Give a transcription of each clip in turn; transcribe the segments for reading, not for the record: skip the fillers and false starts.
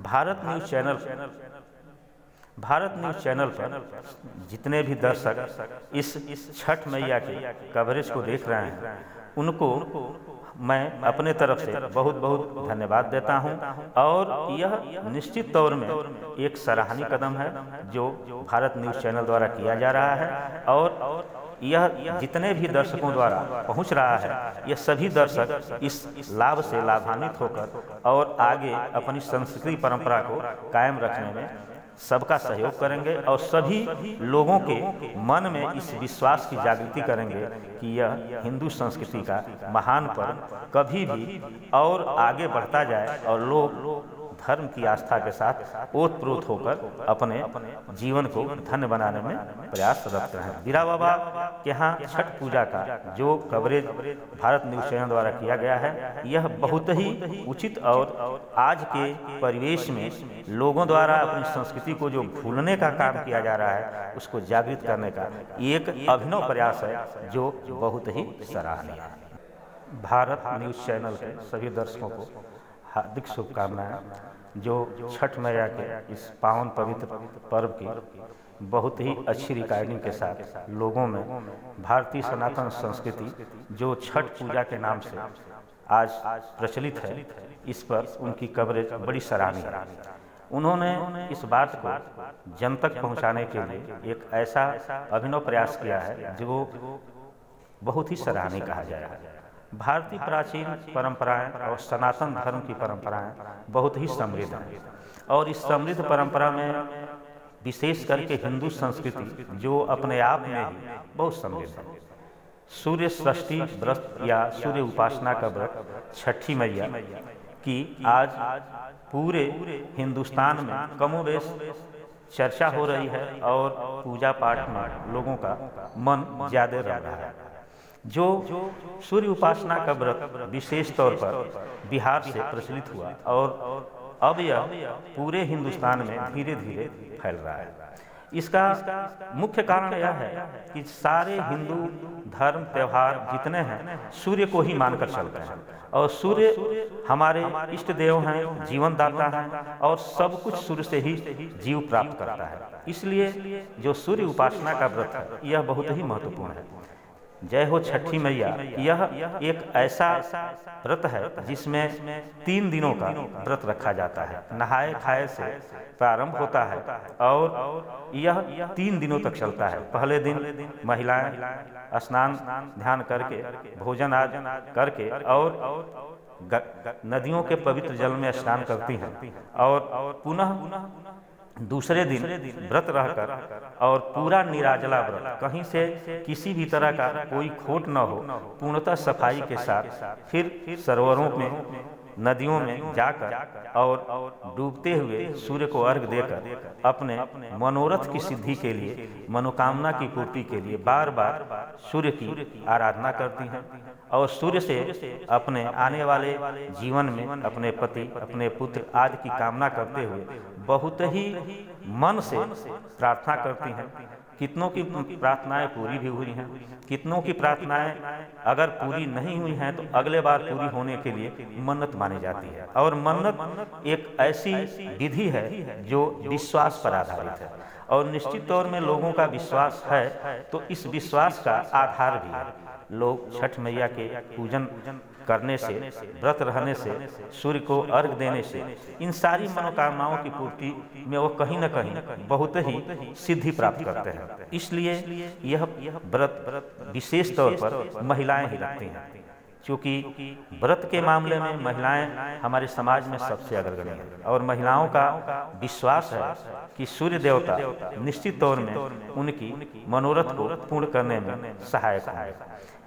Bharat news channel पर जितने भी दर्शक इस छठ मैया के कवरेज को देख रहे हैं, उनको मैं अपने तरफ से बहुत बहुत धन्यवाद देता हूं। और यह निश्चित तौर में एक सराहनीय कदम है जो भारत न्यूज़ चैनल द्वारा किया जा रहा है। और यह जितने भी दर्शकों द्वारा पहुंच रहा है, यह सभी दर्शक इस लाभ से लाभान्वित होकर और आगे अपनी संस्कृति परंपरा को कायम रखने में सबका सहयोग करेंगे और सभी लोगों के मन में इस विश्वास की जागृति करेंगे कि यह हिंदू संस्कृति का महान पर्व कभी भी और आगे बढ़ता जाए और लोग धर्म की आस्था के साथ ओतप्रोत होकर अपने जीवन को धन्य बनाने में प्रयासरत रहें। बीरा बाबा के यहाँ छठ पूजा का जो कवरेज भारत न्यूज़ चैनल द्वारा किया गया है, यह बहुत ही उचित और आज के परिवेश में लोगों द्वारा अपनी संस्कृति को जो भूलने का काम किया जा रहा है, उसको जागृत करने का एक अभिनव प्रयास है जो बहुत ही सराहनीय है। भारत न्यूज़ चैनल के सभी दर्शकों को हार्दिक शुभकामनाएं, जो छठ मैया के इस पावन पवित्र पर्व की बहुत ही अच्छी रिकॉर्डिंग के साथ लोगों में भारतीय सनातन संस्कृति जो छठ पूजा के नाम से आज प्रचलित है, इस पर उनकी कवरेज बड़ी सराहनीय है। उन्होंने इस बात को जन तक पहुंचाने के लिए एक ऐसा अभिनव प्रयास किया है जो बहुत ही सराहनीय कहा जाएगा। भारतीय प्राचीन परंपराएं और सनातन धर्म की परंपराएं बहुत ही समृद्ध हैं और इस समृद्ध परंपरा में विशेष करके हिंदू संस्कृति जो अपने आप में ही बहुत समृद्ध है। सूर्य षष्ठी व्रत या सूर्य उपासना का व्रत छठी मैया की आज पूरे हिंदुस्तान में कमोबेश चर्चा हो रही है और पूजा पाठ में लोगों का मन ज्यादा रह रहा है। जो सूर्य उपासना का व्रत विशेष तौर पर बिहार से प्रचलित हुआ और अब यह पूरे हिंदुस्तान में धीरे धीरे फैल रहा है। इसका मुख्य कारण यह है कि सारे हिंदू धर्म त्यौहार जितने हैं सूर्य को ही मानकर चलते हैं और सूर्य हमारे इष्ट देव हैं, जीवन दाता हैं और सब कुछ सूर्य से ही जीव प्राप्त करता है। इसलिए जो सूर्य उपासना का व्रत है यह बहुत ही महत्वपूर्ण है। जय हो छठी मैया, यह एक ऐसा व्रत है जिसमें 3 दिनों का व्रत रखा जाता है। नहाए खाए से प्रारंभ होता है और यह 3 दिनों तक चलता है। पहले दिन महिलाएं स्नान ध्यान करके भोजन आदि करके और नदियों के पवित्र जल में स्नान करती हैं और पुनः दूसरे दिन व्रत रहकर और पूरा निराजला व्रत, कहीं से किसी भी तरह का कोई खोट न हो, पूर्णतः सफाई के साथ फिर सरोवरों में नदियों में जाकर और डूबते हुए सूर्य को अर्घ देकर अपने मनोरथ की सिद्धि के लिए, मनोकामना की पूर्ति के लिए बार बार सूर्य की आराधना करती हैं और सूर्य से अपने आने वाले जीवन में अपने पति, अपने पुत्र आदि की कामना करते हुए बहुत ही मन से प्रार्थना करती हैं। कितनों की प्रार्थनाएं पूरी भी हुई हैं, कितनों की प्रार्थनाएं अगर पूरी नहीं हुई हैं तो अगले बार पूरी होने के लिए मन्नत मानी जाती है। और मन्नत एक ऐसी विधि है जो विश्वास पर आधारित है और निश्चित तौर में लोगों का विश्वास है तो इस विश्वास का आधार भी है। लोग छठ मैया के पूजन करने से, व्रत रहने से, सूर्य को अर्घ देने से इन सारी मनोकामनाओं की पूर्ति में वो कहीं न कहीं बहुत ही सिद्धि प्राप्त करते हैं। इसलिए यह व्रत विशेष तौर पर महिलाएं ही रखती हैं, क्योंकि व्रत के मामले में महिलाएं हमारे समाज में सबसे अग्रगण्य हैं और महिलाओं का विश्वास है कि सूर्य देवता निश्चित तौर में उनकी मनोरथ को पूर्ण करने में सहायक है।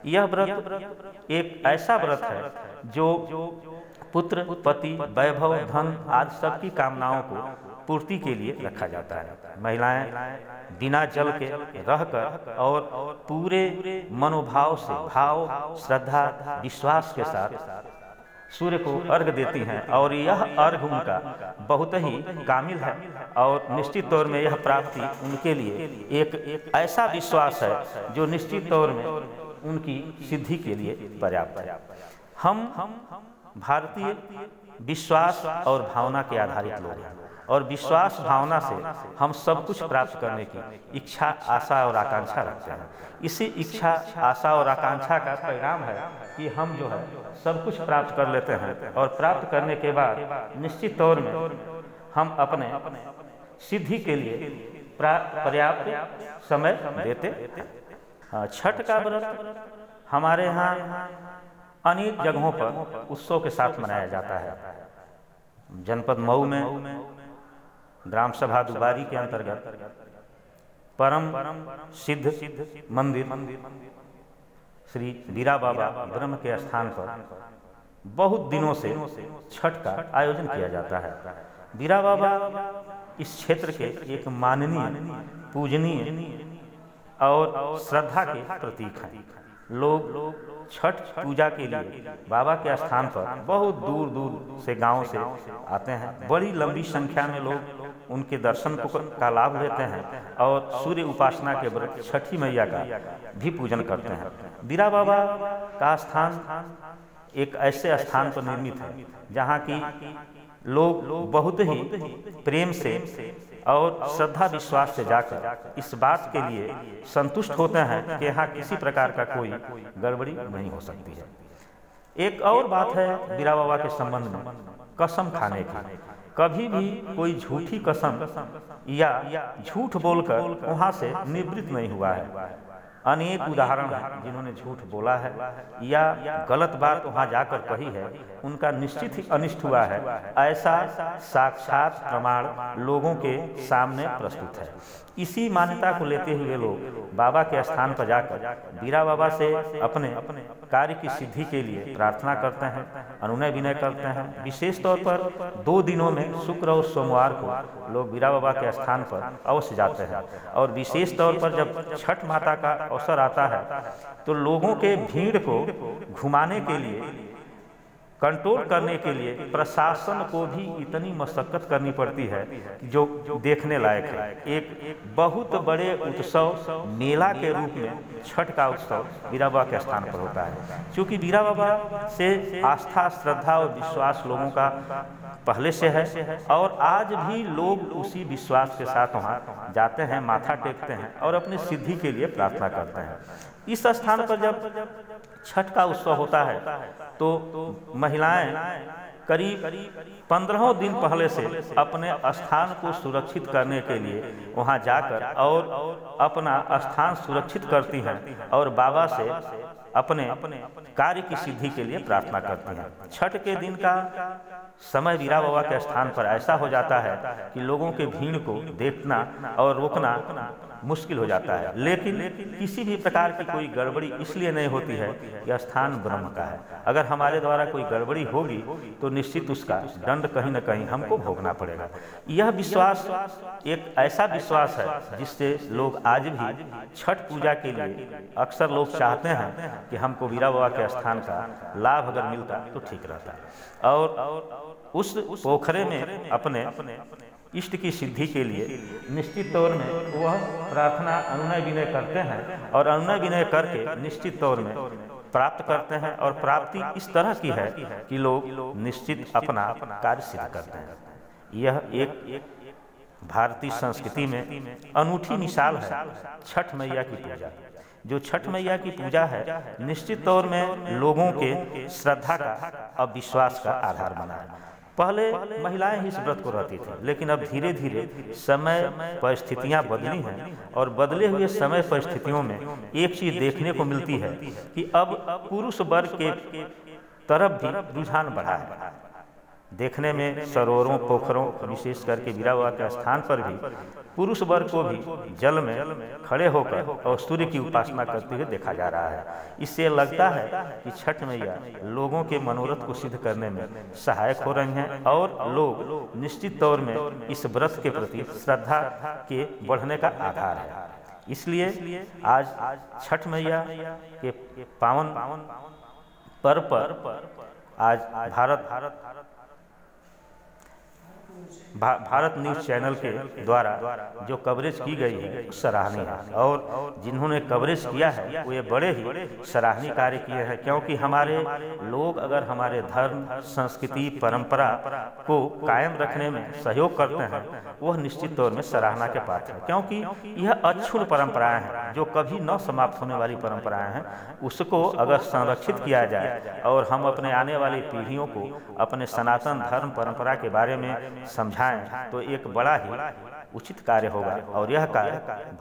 यह व्रत एक ऐसा व्रत है जो पुत्र, पति, वैभव, धन आदि सबकी कामनाओं को पूर्ति के लिए रखा जाता है। महिलाएं बिना जल के रहकर और पूरे मनोभाव से, भाव, श्रद्धा, विश्वास के साथ सूर्य को अर्घ देती हैं और यह अर्घ उनका बहुत ही कामिल है और निश्चित तौर में यह प्राप्ति उनके लिए एक ऐसा विश्वास है जो निश्चित तौर में उनकी सिद्धि के लिए पर्याप्त है। हम भारतीय विश्वास और भावना के आधारित लोग हैं और विश्वास भावना से हम सब कुछ प्राप्त करने की इच्छा, आशा और आकांक्षा रखते हैं। इसी इच्छा, आशा और आकांक्षा का परिणाम है कि हम जो है सब कुछ प्राप्त कर लेते हैं और प्राप्त करने के बाद निश्चित तौर में हम अपने सिद्धि के लिए पर्याप्त समय देते हैं। छठ का व्रत हमारे यहाँ अनेक जगहों पर उत्सव के साथ मनाया जाता है। जनपद मऊ में ग्राम सभा दुबारी के अंतर्गत परम सिद्ध मंदिर श्री बीरा बाबा ब्रह्म के स्थान पर बहुत दिनों से छठ का आयोजन किया जाता है। बीरा बाबा इस क्षेत्र के एक माननीय, पूजनीय और श्रद्धा के प्रतीक हैं। लोग छठ पूजा के लिए बाबा के स्थान पर बहुत दूर दूर से गांव से आते हैं। बड़ी लंबी संख्या में लोग उनके दर्शन का लाभ लेते हैं और सूर्य उपासना के व्रत छठी मैया का भी पूजन करते हैं। बीरा बाबा का स्थान एक ऐसे स्थान पर निर्मित है जहाँ की लोग बहुत ही प्रेम से और श्रद्धा विश्वास से जाकर इस बात के लिए संतुष्ट होते हैं कि यहाँ किसी प्रकार का कोई गड़बड़ी नहीं हो सकती है। एक और बात है बीरा बाबा के संबंध में, कसम खाने की। कभी भी कोई झूठी कसम या झूठ बोलकर वहाँ से निवृत्त नहीं हुआ है। अनेक उदाहरण हैं जिन्होंने झूठ बोला है या गलत बात वहाँ जाकर कही है, उनका निश्चित ही अनिष्ट हुआ है। ऐसा साक्षात प्रमाण लोगों के सामने प्रस्तुत है। इसी मान्यता को लेते हुए लोग बाबा के स्थान पर जाकर बीरा बाबा से अपने कार्य की सिद्धि के लिए प्रार्थना करते हैं, अनुनय विनय करते हैं। विशेष तौर पर 2 दिनों में शुक्र और सोमवार को लोग बीरा बाबा के स्थान पर अवश्य जाते हैं और विशेष तौर पर जब छठ माता का अवसर आता है तो लोगों के भीड़ को घुमाने के लिए, कंट्रोल करने के लिए प्रशासन को भी इतनी मशक्कत करनी पड़ती है जो देखने लायक है। एक बहुत बड़े उत्सव, मेला के रूप में छठ का उत्सव बीरा बाबा के स्थान पर होता है। क्योंकि बीरा बाबा से आस्था, श्रद्धा और विश्वास लोगों का पहले से है और आज भी लोग उसी विश्वास के साथ वहाँ जाते हैं, माथा टेकते हैं और अपनी सिद्धि के लिए प्रार्थना करते हैं। इस स्थान पर जब छठ का उत्सव होता है तो महिलाएं करीब 15 दिन पहले से अपने स्थान को सुरक्षित करने के लिए वहां जाकर और अपना स्थान सुरक्षित करती हैं और बाबा से अपने कार्य की सिद्धि के लिए प्रार्थना करती हैं। छठ के दिन का समय बीरा बाबा के स्थान पर ऐसा हो जाता है कि लोगों के भीड़ को देखना और रोकना मुश्किल हो जाता है। लेकिन किसी भी प्रकार की कोई गड़बड़ी इसलिए नहीं होती है कि स्थान ब्रह्म का है। अगर हमारे द्वारा कोई गड़बड़ी होगी तो निश्चित उसका दंड कहीं न कहीं हमको भोगना पड़ेगा। यह विश्वास एक ऐसा विश्वास है जिससे लोग आज भी छठ पूजा के लिए अक्सर लोग चाहते हैं कि हमको बीरा बाबा के स्थान का लाभ अगर मिलता तो ठीक रहता। और उस पोखरे में अपने इष्ट की सिद्धि के लिए निश्चित तौर में वह प्रार्थना, अनुनय विनय करते हैं और अनुनय विनय करके निश्चित तौर में प्राप्त करते हैं। और प्राप्ति इस तरह की है कि लोग निश्चित अपना कार्य सिद्ध करते हैं। यह एक भारतीय संस्कृति में अनूठी मिसाल है छठ मैया की पूजा। जो छठ मैया की पूजा है निश्चित तौर में लोगों के श्रद्धा का और विश्वास का आधार बना है। पहले महिलाएं ही इस व्रत को रहती थी, लेकिन अब धीरे धीरे समय परिस्थितियां बदली हैं और बदले हुए समय परिस्थितियों में एक चीज देखने को मिलती है कि अब पुरुष वर्ग के तरफ भी रुझान बढ़ा है। देखने में सरोवरों, पोखरों, विशेष करके बीरा बाबा के स्थान पर भी पुरुष वर्ग को भी जल में खड़े होकर और सूर्य की उपासना करते हुए देखा जा रहा है। इससे लगता है कि छठ मैया लोगों के मनोरथ को सिद्ध करने में सहायक हो रही हैं और लोग निश्चित तौर में इस व्रत के प्रति श्रद्धा के बढ़ने का आधार है। इसलिए आज छठ मैया के पावन पर्व पर आज भारत भारत न्यूज़ चैनल के द्वारा जो कवरेज की गई है सराहनीय है, और जिन्होंने कवरेज किया है वो ये बड़े ही सराहनीय कार्य किए हैं, क्योंकि हमारे लोग अगर हमारे धर्म, संस्कृति, परंपरा को कायम रखने में सहयोग करते हैं, वह निश्चित तौर में सराहना के पात्र है, क्योंकि यह अक्षुण्ण परंपराएं हैं, जो कभी न समाप्त होने वाली परंपराएं हैं। उसको अगर संरक्षित किया जाए और हम अपने आने वाली पीढ़ियों को अपने सनातन धर्म परंपरा के बारे में समझाएं, तो एक बड़ा ही उचित कार्य होगा, और यह कार्य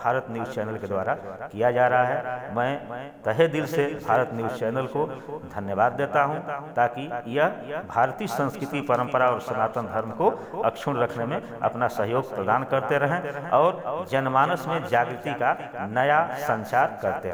भारत न्यूज़ चैनल के द्वारा किया जा रहा है। मैं तहे दिल से भारत न्यूज़ चैनल को धन्यवाद देता हूं, ताकि यह भारतीय संस्कृति, परंपरा और सनातन धर्म को अक्षुण्ण रखने में अपना सहयोग प्रदान करते रहें और जनमानस में जागृति का नया संचार करते रहें।